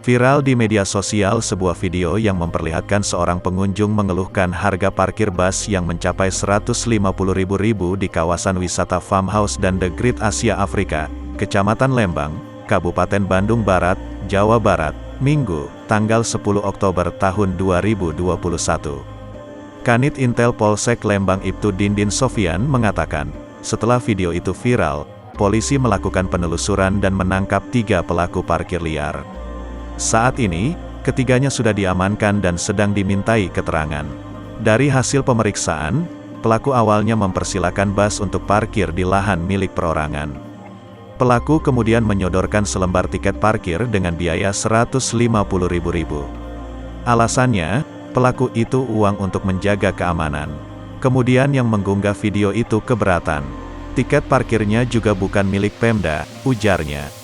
Viral di media sosial sebuah video yang memperlihatkan seorang pengunjung mengeluhkan harga parkir bus yang mencapai Rp150.000 di kawasan wisata Farmhouse dan The Great Asia Afrika, Kecamatan Lembang, Kabupaten Bandung Barat, Jawa Barat, Minggu, tanggal 10 Oktober tahun 2021. Kanit Intel Polsek Lembang Ibtu Dindin Sofian mengatakan, setelah video itu viral, polisi melakukan penelusuran dan menangkap 3 pelaku parkir liar. Saat ini, ketiganya sudah diamankan dan sedang dimintai keterangan. Dari hasil pemeriksaan, pelaku awalnya mempersilakan bus untuk parkir di lahan milik perorangan. Pelaku kemudian menyodorkan selembar tiket parkir dengan biaya Rp150.000. Alasannya, pelaku itu uang untuk menjaga keamanan. Kemudian yang mengunggah video itu keberatan. Tiket parkirnya juga bukan milik Pemda, ujarnya.